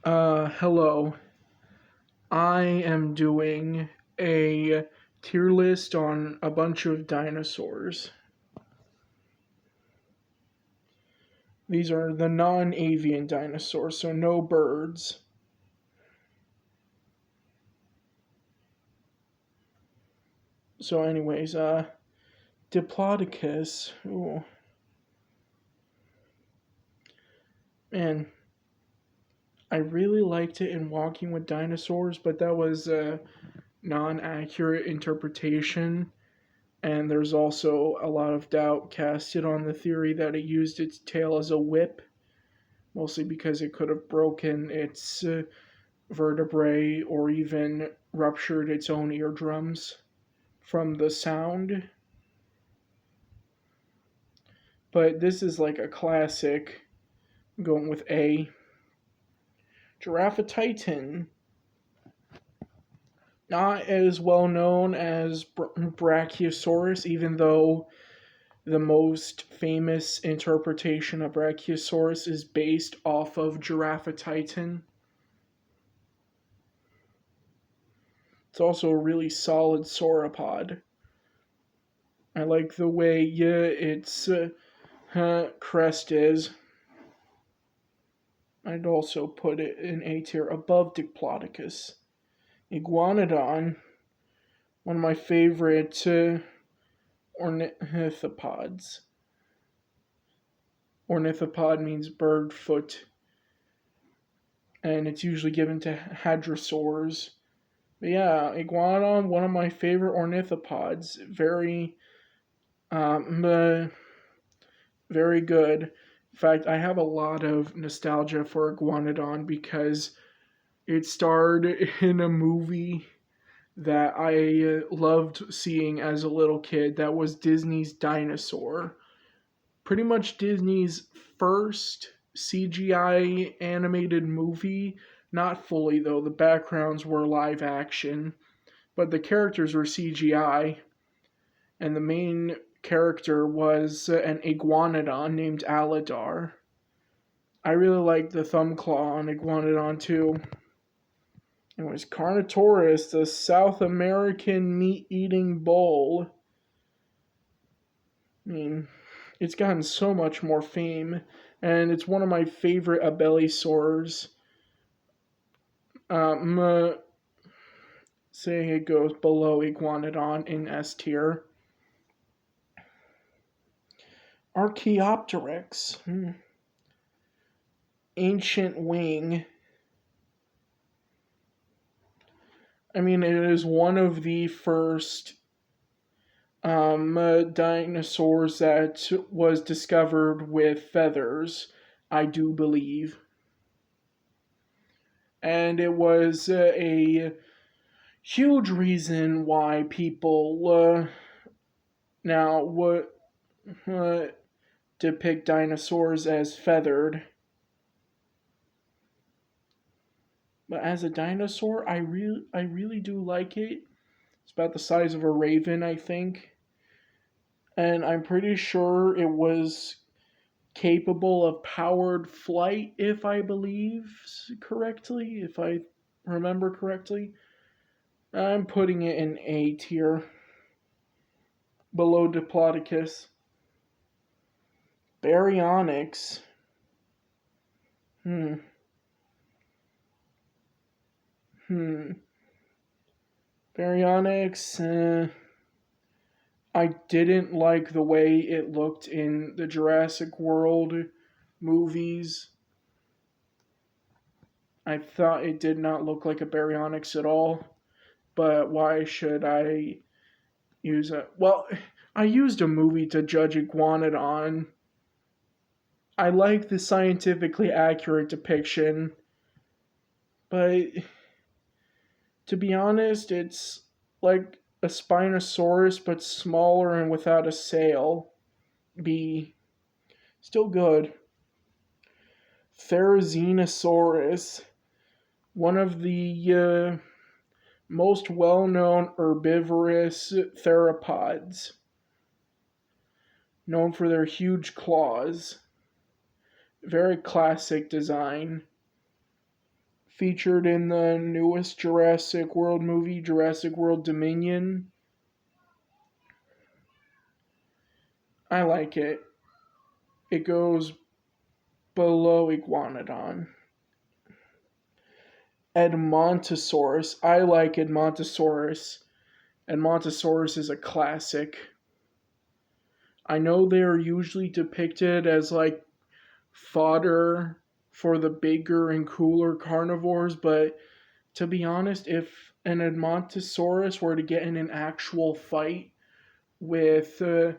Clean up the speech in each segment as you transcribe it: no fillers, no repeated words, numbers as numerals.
Hello. I am doing a tier list on a bunch of dinosaurs. These are the non-avian dinosaurs, so no birds. So, anyways, Diplodocus. Ooh, man, I really liked it in Walking with Dinosaurs, but that was a non-accurate interpretation. And there's also a lot of doubt casted on the theory that it used its tail as a whip, mostly because it could have broken its vertebrae or even ruptured its own eardrums from the sound. But this is like a classic. I'm going with A. Giraffe Titan. Not as well known as Brachiosaurus, even though the most famous interpretation of Brachiosaurus is based off of Giraffe Titan. It's also a really solid sauropod. I like the way its crest is. I'd also put it in A tier above Diplodocus. Iguanodon, one of my favorite ornithopods. Ornithopod means bird foot, and it's usually given to hadrosaurs. But yeah, Iguanodon, one of my favorite ornithopods. Um, very good. In fact, I have a lot of nostalgia for Iguanodon because it starred in a movie that I loved seeing as a little kid. That was Disney's Dinosaur. Pretty much Disney's first CGI animated movie. Not fully, though. The backgrounds were live action, but the characters were CGI. And the main character was an iguanodon named Aladar. I really liked the thumb claw on Iguanodon too. It was Carnotaurus, the South American meat-eating bull. I mean, it's gotten so much more fame, and it's one of my favorite abelisaurs. Saying it goes below Iguanodon in S tier. Archaeopteryx. Ancient wing. I mean, it is one of the first dinosaurs that was discovered with feathers, I do believe. And it was a huge reason why people now would uh, depict dinosaurs as feathered. But as a dinosaur, I really do like it. It's about the size of a raven, I think. And I'm pretty sure it was capable of powered flight, if I believe correctly, if I remember correctly. I'm putting it in A tier, below Diplodocus. Baryonyx. Hmm. Hmm. Baryonyx. I didn't like the way it looked in the Jurassic World movies. I thought it did not look like a baryonyx at all. But why should I use it? Well, I used a movie to judge Iguanodon. I like the scientifically accurate depiction, but to be honest, it's like a Spinosaurus but smaller and without a sail. B. Still good. Therizinosaurus, one of the most well known herbivorous theropods, known for their huge claws. Very classic design. featured in the newest Jurassic World movie, Jurassic World Dominion. I like it. It goes below Iguanodon. Edmontosaurus. I like Edmontosaurus. Edmontosaurus is a classic. I know they're usually depicted as like fodder for the bigger and cooler carnivores, but to be honest, if an Edmontosaurus were to get in an actual fight with a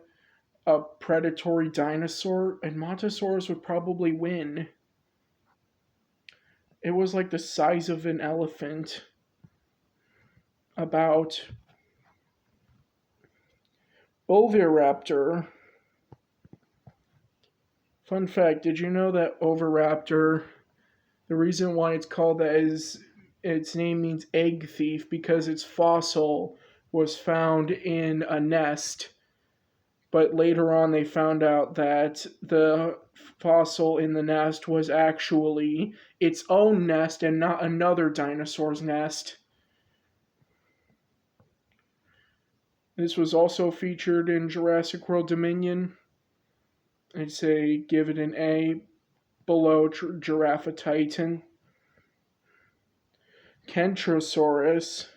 predatory dinosaur, Edmontosaurus would probably win. It was like the size of an elephant. About Oviraptor. Fun fact, did you know that Oviraptor, the reason why it's called that is its name means egg thief because its fossil was found in a nest, but later on they found out that the fossil in the nest was actually its own nest and not another dinosaur's nest. This was also featured in Jurassic World Dominion. I'd say give it an A, below Giraffe Titan. Kentrosaurus.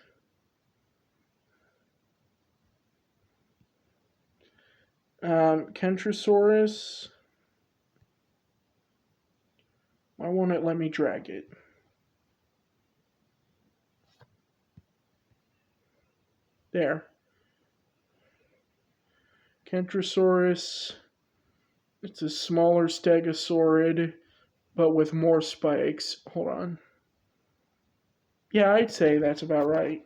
Kentrosaurus. Why won't it let me drag it? There. Kentrosaurus. It's a smaller stegosaurid, but with more spikes. Hold on. Yeah, I'd say that's about right.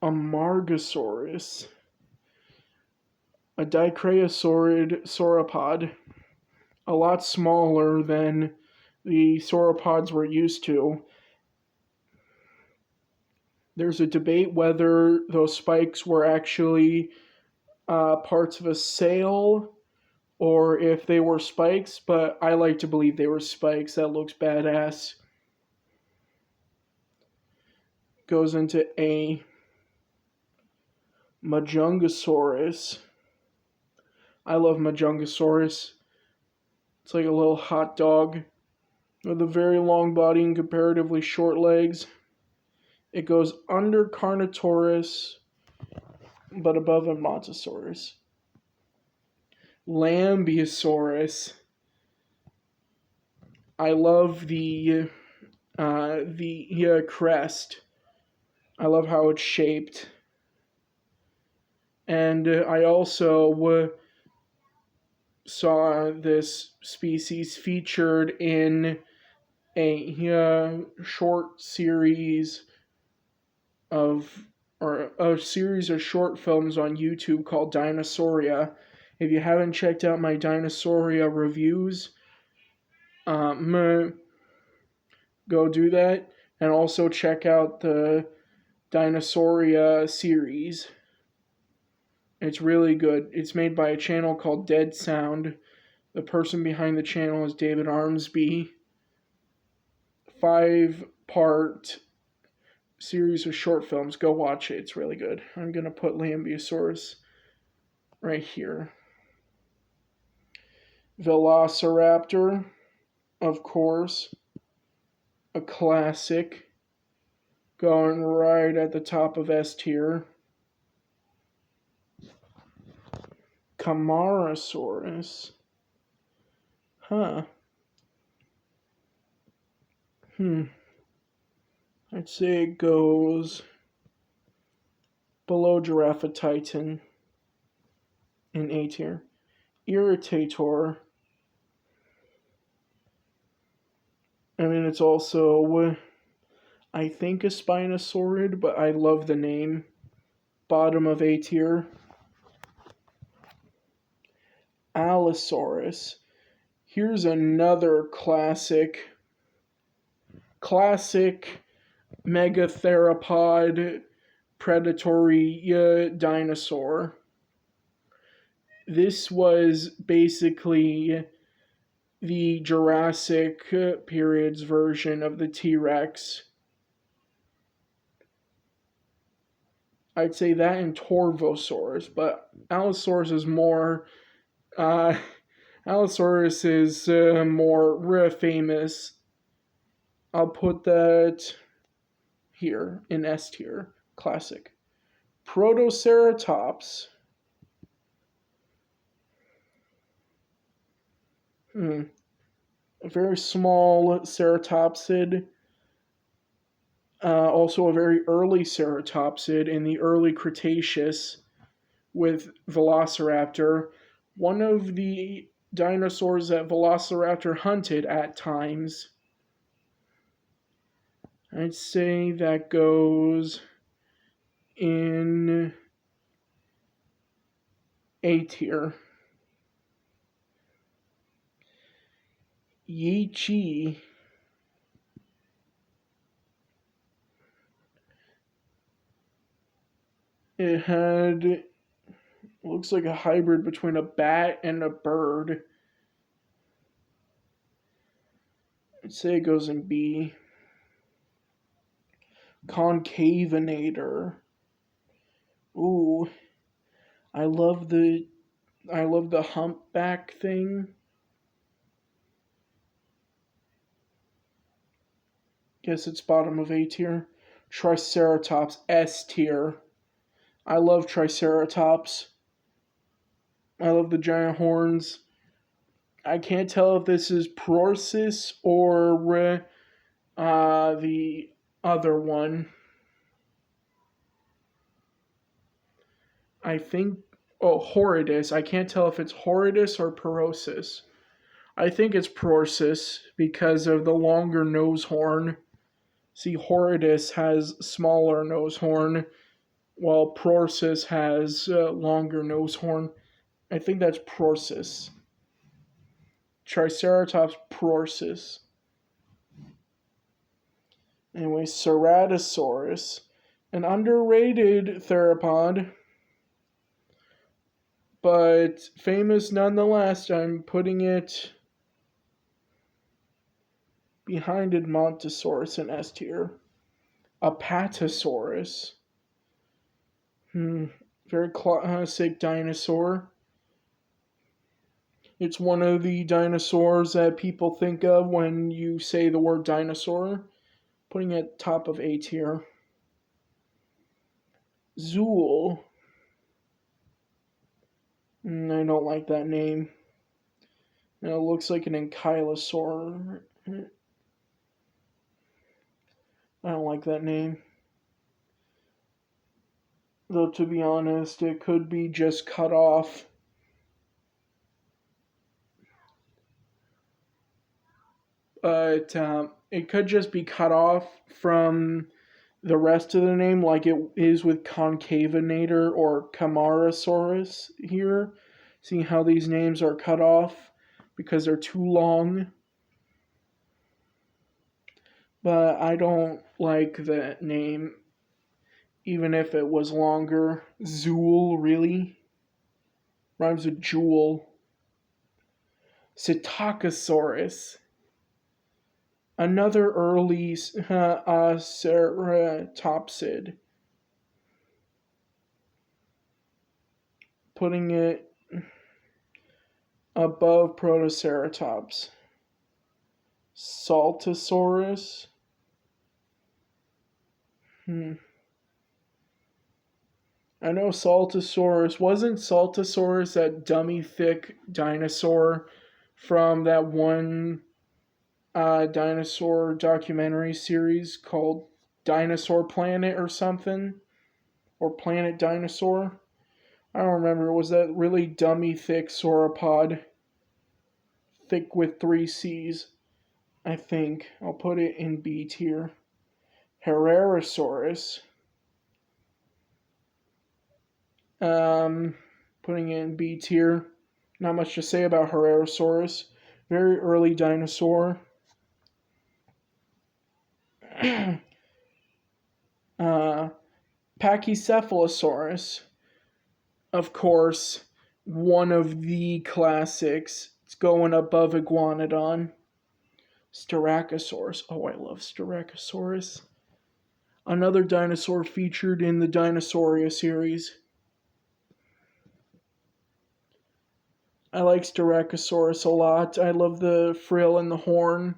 Amargasaurus. A dicraeosaurid sauropod. A lot smaller than the sauropods we're used to. There's a debate whether those spikes were actually parts of a sail or if they were spikes, but I like to believe they were spikes. That looks badass. Goes into A. Majungasaurus. I love Majungasaurus. It's like a little hot dog with a very long body and comparatively short legs. It goes under Carnotaurus, but above Edmontosaurus. Lambeosaurus. I love the crest. I love how it's shaped. And I also saw this species featured in a short series or a series of short films on YouTube called Dinosauria. If you haven't checked out my Dinosauria reviews, go do that. And also check out the Dinosauria series. It's really good. It's made by a channel called Dead Sound. The person behind the channel is David Armsby. 5-part series of short films. Go watch it. It's really good. I'm going to put Lambeosaurus right here. Velociraptor, of course. A classic. Going right at the top of S tier. Camarasaurus. Huh. I'd say it goes below Giraffe Titan in A tier. Irritator. I mean, it's also, I think, a Spinosaurid, but I love the name. Bottom of A tier. Allosaurus. Here's another classic megatheropod predatory dinosaur. This was basically the Jurassic period's version of the T-Rex. I'd say that and Torvosaurus, but Allosaurus is more uh, Allosaurus is more famous. I'll put that here in S tier, classic. Protoceratops. A very small ceratopsid. Also a very early ceratopsid in the early Cretaceous with Velociraptor. One of the dinosaurs that Velociraptor hunted at times. I'd say that goes in A tier. Yichi. It had, looks like a hybrid between a bat and a bird. I'd say it goes in B. Concavinator. Ooh, I love the humpback thing. Guess it's bottom of A tier. Triceratops, S tier. I love Triceratops. I love the giant horns. I can't tell if this is Prorsis or the other one. I think, Horridus. I can't tell if it's Horridus or Porosis. I think it's Prorsis because of the longer nose horn. See, Horridus has smaller nose horn, while Prorsis has longer nose horn. I think that's Prorsis. Triceratops prorsis. Anyway, Ceratosaurus, an underrated theropod, but famous nonetheless. I'm putting it behind Edmontosaurus in S tier. Apatosaurus. Very classic dinosaur. It's one of the dinosaurs that people think of when you say the word dinosaur. Putting it top of A tier. Zool. I don't like that name. It looks like an ankylosaur. I don't like that name. Though, to be honest, it could be just cut off. But it could just be cut off from the rest of the name, like it is with Concavinator or Camarasaurus here. See how these names are cut off because they're too long. But I don't like that name, even if it was longer. Zool, really? Rhymes with jewel. Psittacosaurus. Another early ceratopsid. Putting it above Protoceratops. Saltosaurus. I know Saltosaurus. Wasn't Saltosaurus that dummy thick dinosaur from that one dinosaur documentary series called Dinosaur Planet or something? Or Planet Dinosaur? I don't remember. Was that really dummy thick sauropod? Thick with 3 C's, I think. I'll put it in B tier. Herrerasaurus. Putting it in B tier. Not much to say about Herrerasaurus. Very early dinosaur. Pachycephalosaurus. Of course, one of the classics. It's going above Iguanodon. Styracosaurus. Oh, I love Styracosaurus. Another dinosaur featured in the Dinosauria series. I like Styracosaurus a lot. I love the frill and the horn.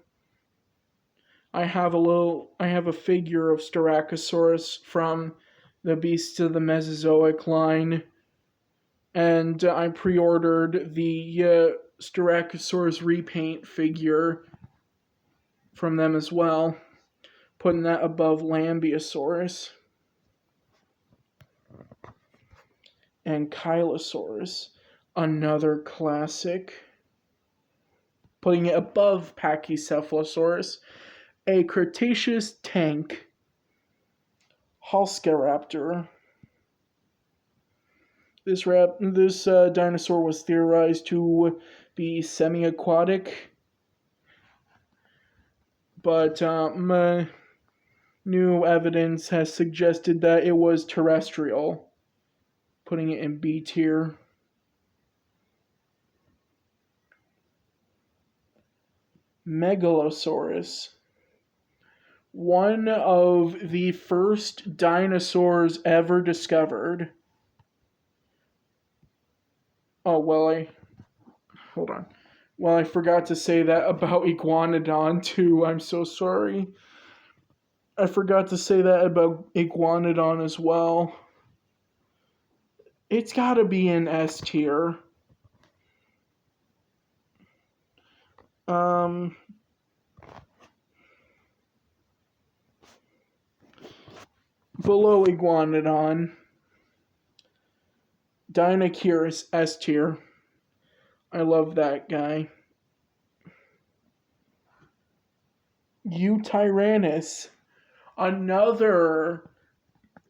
I have a figure of Styracosaurus from the Beasts of the Mesozoic line, and I pre-ordered the Styracosaurus repaint figure from them as well, putting that above Lambeosaurus and Kylosaurus, another classic, putting it above Pachycephalosaurus, a Cretaceous tank, Halscaraptor. This dinosaur was theorized to be semi-aquatic, but new evidence has suggested that it was terrestrial, putting it in B tier. Megalosaurus, one of the first dinosaurs ever discovered. Oh, hold on. Well, I forgot to say that about Iguanodon too. I'm so sorry. I forgot to say that about Iguanodon as well. It's gotta be in S tier. Below Iguanodon, Deinonychus S tier. I love that guy. Eutyrannus, another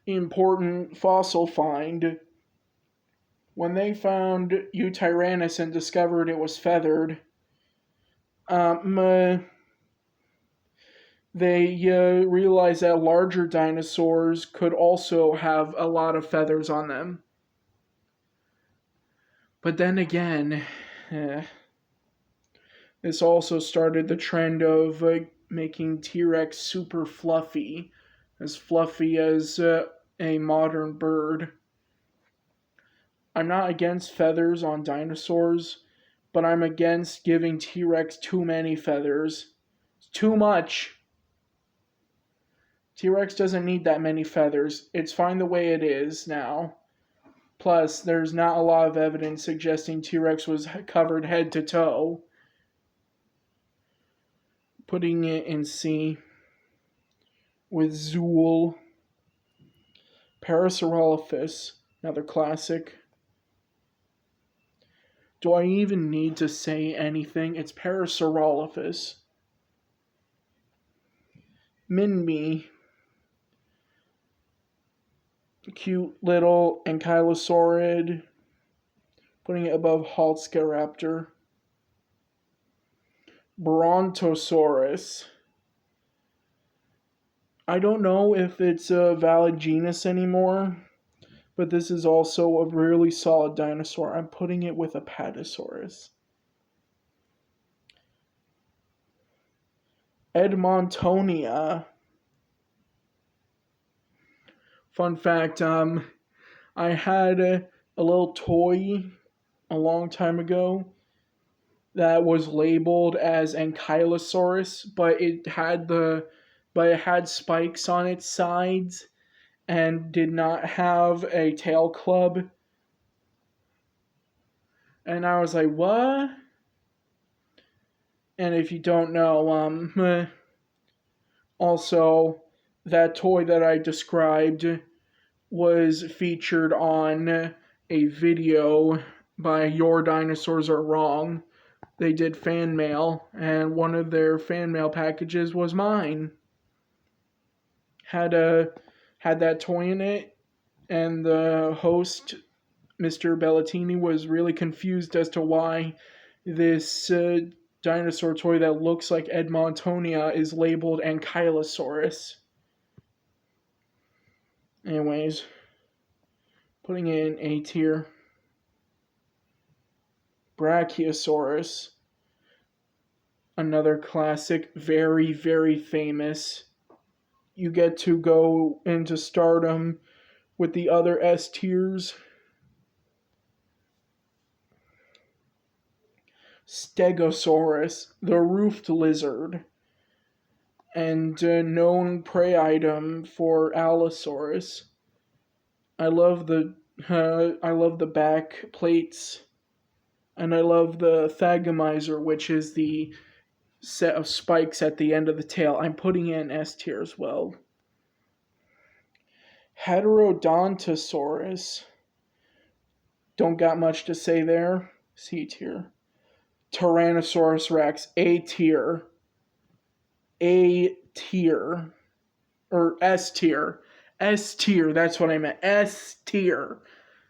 important fossil find. When they found Eutyrannus and discovered it was feathered, they realized that larger dinosaurs could also have a lot of feathers on them. But then again, this also started the trend of making T-Rex super fluffy as a modern bird. I'm not against feathers on dinosaurs, but I'm against giving T-Rex too many feathers. It's too much. T-Rex doesn't need that many feathers. It's fine the way it is now. Plus, there's not a lot of evidence suggesting T-Rex was covered head to toe. Putting it in C with Zool. Parasaurolophus, another classic. Do I even need to say anything? It's Parasaurolophus. Minmi. Cute little ankylosaurid. Putting it above Halscaraptor. Brontosaurus. I don't know if it's a valid genus anymore, but this is also a really solid dinosaur. I'm putting it with Apatosaurus. Edmontonia. Fun fact, I had a little toy a long time ago that was labeled as Ankylosaurus, but it had spikes on its sides and did not have a tail club. And I was like, what? And if you don't know, also, that toy that I described was featured on a video by Your Dinosaurs Are Wrong. They did fan mail, and one of their fan mail packages was mine. Had that toy in it, and the host, Mr. Bellatini, was really confused as to why this dinosaur toy that looks like Edmontonia is labeled Ankylosaurus. Anyways, putting it in A tier. Brachiosaurus, another classic, very, very famous. You get to go into stardom with the other S tiers. Stegosaurus, the roofed lizard, and a known prey item for Allosaurus. I love the back plates, and I love the thagomizer, which is the set of spikes at the end of the tail. I'm putting it in S tier as well. Heterodontosaurus. Don't got much to say there. C tier. Tyrannosaurus Rex, A tier. A tier. Or S tier. S tier, that's what I meant. S tier.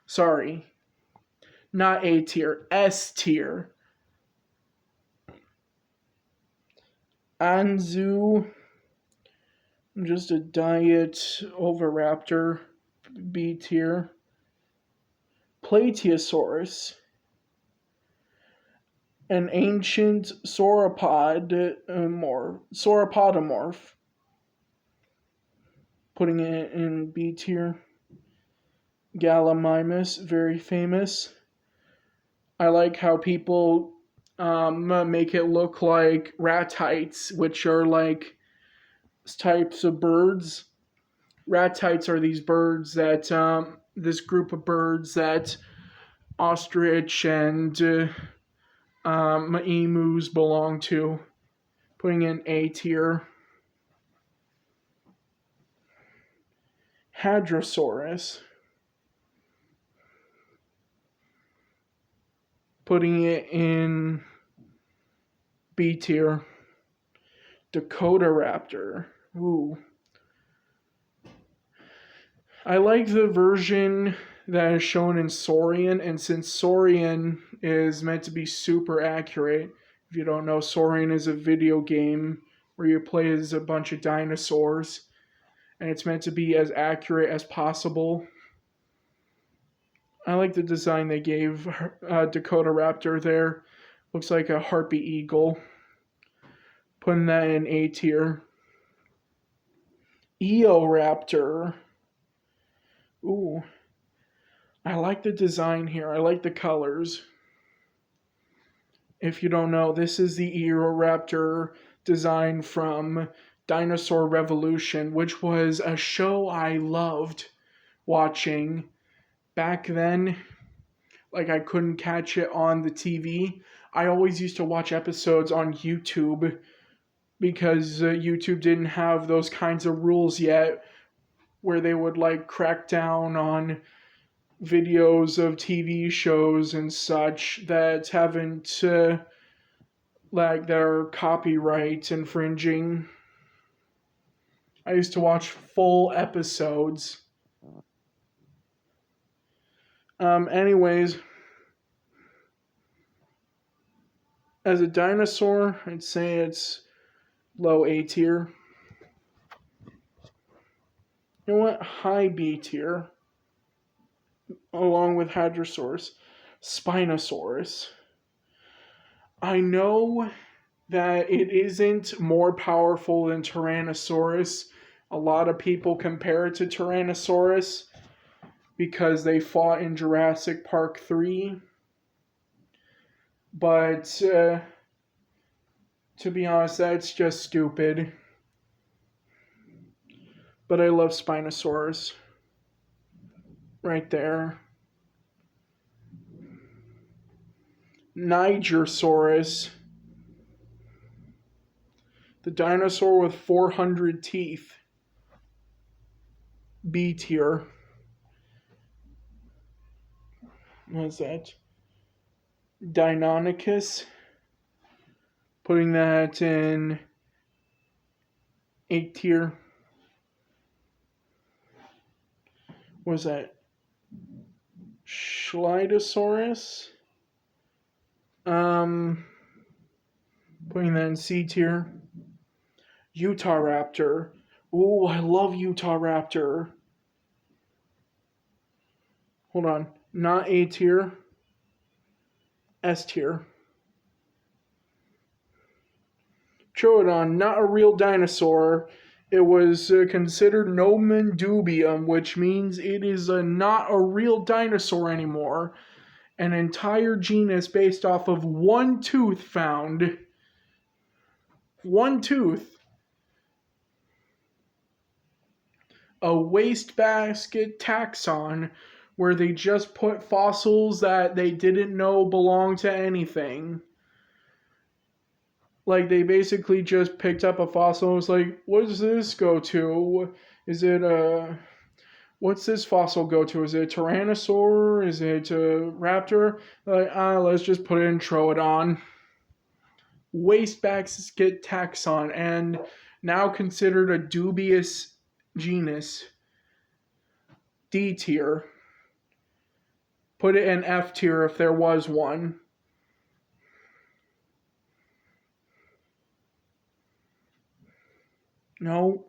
Sorry. Not A tier. S tier. Anzu. Just a diet oviraptor. B tier. Plateosaurus. An ancient sauropodomorph. Putting it in B tier. Gallimimus, very famous. I like how people make it look like ratites, which are like types of birds. Ratites are these birds that, this group of birds that ostrich and emus belong to. Putting in A tier. Hadrosaurus. Putting it in B tier. Dakota Raptor. Ooh. I like the version that is shown in Saurian, and since Saurian is meant to be super accurate, if you don't know, Saurian is a video game where you play as a bunch of dinosaurs, and it's meant to be as accurate as possible. I like the design they gave Dakota Raptor there. Looks like a harpy eagle. Putting that in A tier. Eoraptor. Ooh. I like the design here. I like the colors. If you don't know, this is the Eoraptor design from Dinosaur Revolution, which was a show I loved watching. Back then, like I couldn't catch it on the TV. I always used to watch episodes on YouTube because YouTube didn't have those kinds of rules yet where they would like crack down on videos of TV shows and such that haven't like that are copyright infringing. I used to watch full episodes. Anyways, as a dinosaur, I'd say it's low A tier. You know what? High B tier. Along with Hadrosaurus. Spinosaurus. I know that it isn't more powerful than Tyrannosaurus. A lot of people compare it to Tyrannosaurus because they fought in Jurassic Park 3. But to be honest, that's just stupid. But I love Spinosaurus. Right there. Nigersaurus. The dinosaur with 400 teeth. B tier. What is that? Deinonychus. Putting that in A tier. What is that? Schleidosaurus. Putting that in C tier. Utahraptor. Ooh, I love Utahraptor. Hold on. Not A tier. S tier. Troodon, not a real dinosaur. It was considered nomen dubium, which means it is not a real dinosaur anymore. An entire genus based off of one tooth found. One tooth. A wastebasket taxon where they just put fossils that they didn't know belonged to anything. Like, they basically just picked up a fossil and was like, what does this go to? Is it a... What's this fossil go to? Is it a Tyrannosaur? Is it a Raptor? Like, let's just put it in Troodon. Wastebasket taxon, and now considered a dubious genus. D tier. Put it in F tier if there was one. No.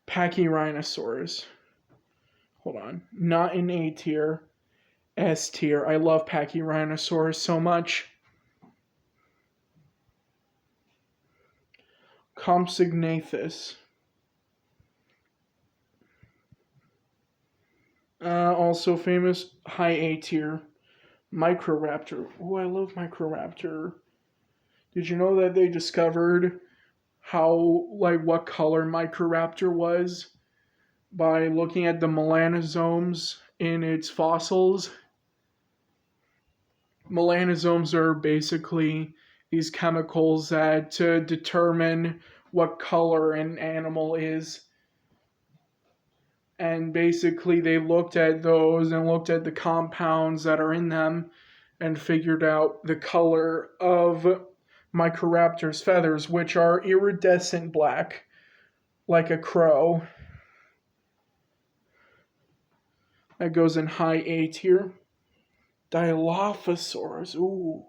Pachyrhinosaurs. Hold on. Not in A tier. S tier. I love Pachyrhinosaurs so much. Compsognathus. Also famous, high A tier. Microraptor. Oh, I love Microraptor. Did you know that they discovered what color Microraptor was by looking at the melanosomes in its fossils? Melanosomes are basically these chemicals that determine what color an animal is. And basically they looked at those and looked at the compounds that are in them and figured out the color of Microraptor's feathers, which are iridescent black, like a crow. That goes in high A tier. Dilophosaurus. Ooh.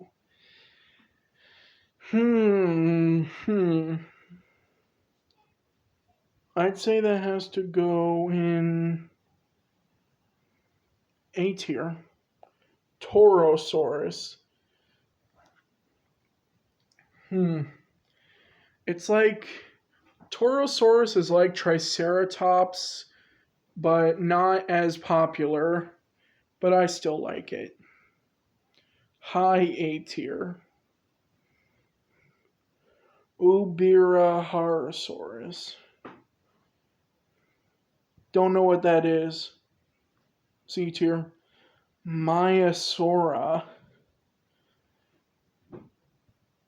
I'd say that has to go in A tier. Torosaurus. It's like Torosaurus is like Triceratops, but not as popular. But I still like it. High A tier. Ubiraharosaurus. Don't know what that is. C tier. Maiasaura.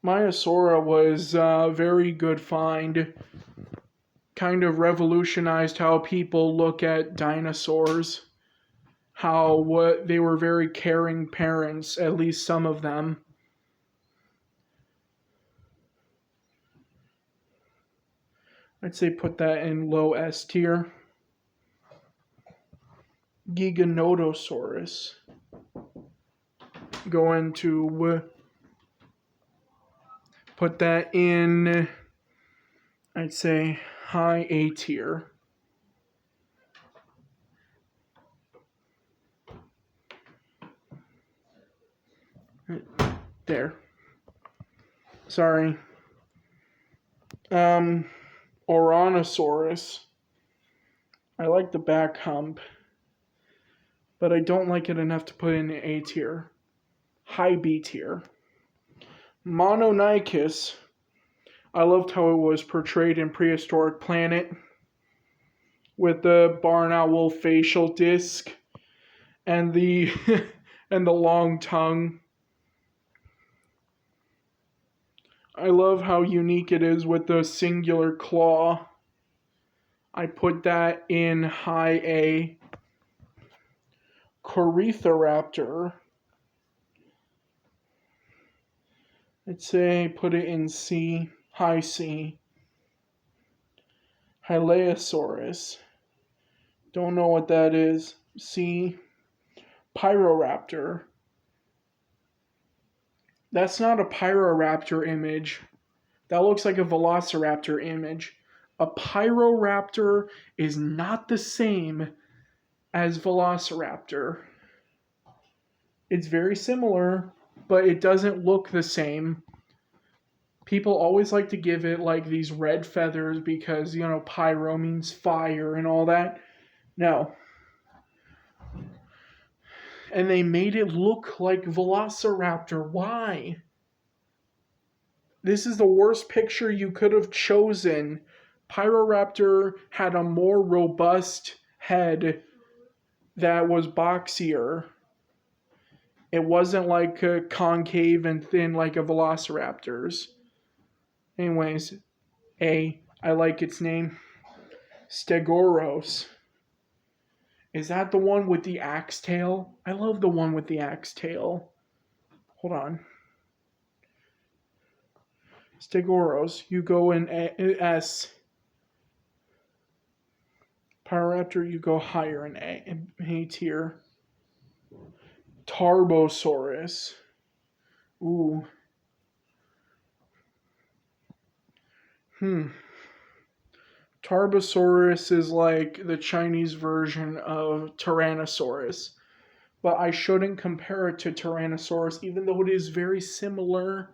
Maiasaura was a very good find. Kind of revolutionized how people look at dinosaurs. How they were very caring parents, at least some of them. I'd say put that in low S tier. Giganotosaurus. Going to put that in, I'd say, high A tier. There. Sorry. Oranosaurus. I like the back hump, but I don't like it enough to put in A tier. High B tier. Mononychus. I loved how it was portrayed in Prehistoric Planet with the barn owl facial disc and the and the long tongue. I love how unique it is with the singular claw. I put that in high A. Corythoraptor. I'd say put it in C, high C. Hylaeosaurus. Don't know what that is. C. Pyroraptor. That's not a Pyroraptor image. That looks like a Velociraptor image. A Pyroraptor is not the same as Velociraptor. It's very similar, but it doesn't look the same. People always like to give it like these red feathers because, pyro means fire and all that. No. And they made it look like Velociraptor. Why? This is the worst picture you could have chosen. Pyroraptor had a more robust head that was boxier. It wasn't like concave and thin like a Velociraptor's. Anyways, I like its name. Stegoros. Is that the one with the axe tail? I love the one with the axe tail. Hold on. Stegoros. You go in S. Pyroraptor, you go higher in A tier. Tarbosaurus. Ooh. Tarbosaurus is like the Chinese version of Tyrannosaurus. But I shouldn't compare it to Tyrannosaurus, even though it is very similar.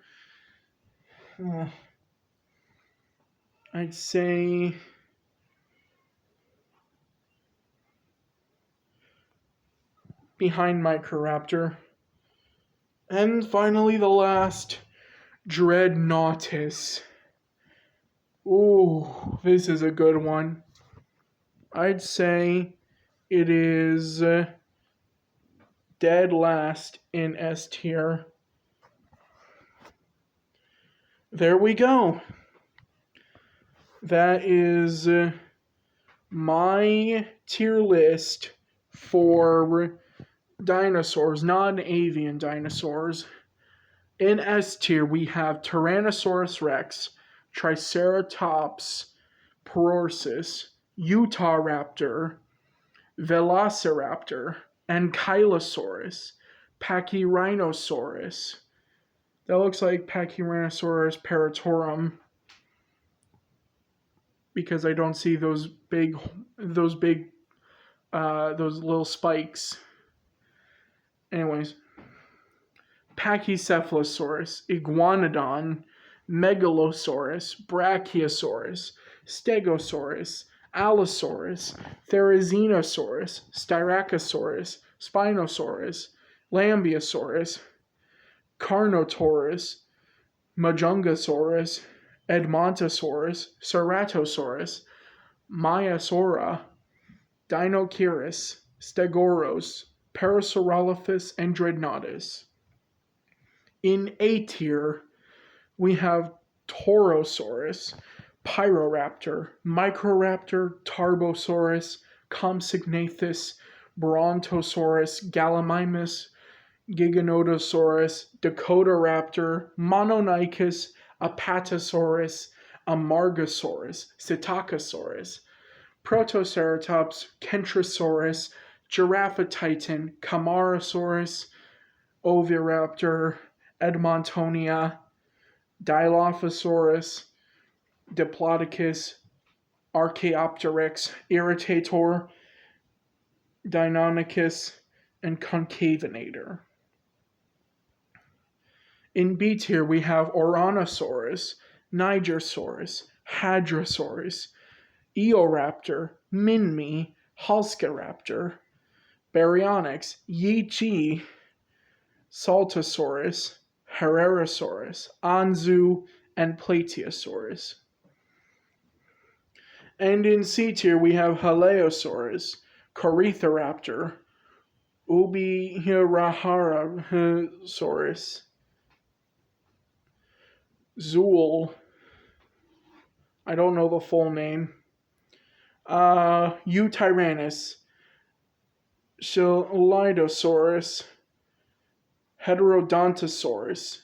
I'd say behind Microraptor. And finally the last, Dreadnoughtus. Ooh, this is a good one. I'd say it is dead last in S tier. There we go. That is my tier list for dinosaurs, non-avian dinosaurs. In S tier, we have Tyrannosaurus rex, Triceratops paurosus, Utahraptor, Velociraptor, Ankylosaurus, Pachyrhinosaurus. That looks like Pachyrhinosaurus paratorum because I don't see those little spikes. Anyways, Pachycephalosaurus, Iguanodon, Megalosaurus, Brachiosaurus, Stegosaurus, Allosaurus, Therizinosaurus, Styracosaurus, Spinosaurus, Lambeosaurus, Carnotaurus, Majungasaurus, Edmontosaurus, Ceratosaurus, Maiasaura, Dinocheirus, Stegoros, Parasaurolophus, and Dreadnoughtus. In A tier, we have Torosaurus, Pyroraptor, Microraptor, Tarbosaurus, Compsognathus, Brontosaurus, Gallimimus, Giganotosaurus, Dakotaraptor, Mononychus, Apatosaurus, Amargasaurus, Psittacosaurus, Protoceratops, Kentrosaurus, Giraffatitan, Camarasaurus, Oviraptor, Edmontonia, Dilophosaurus, Diplodocus, Archaeopteryx, Irritator, Deinonychus, and Concavinator. In B tier, we have Oranosaurus, Nigersaurus, Hadrosaurus, Eoraptor, Minmi, Halscaraptor, Baryonyx, Yi-Chi, Saltosaurus, Herrerasaurus, Anzu, and Plateosaurus. And in C tier, we have Haleosaurus, Corythoraptor, Ubihirasaurus, Zool, I don't know the full name, Eutyrannus, Chilidosaurus, Heterodontosaurus.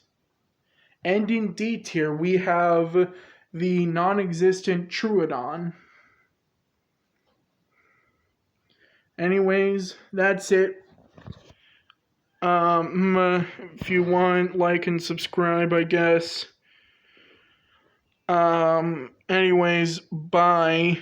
And in D tier, we have the non-existent Troodon. Anyways, that's it. If you want, like and subscribe, I guess. Anyways, bye.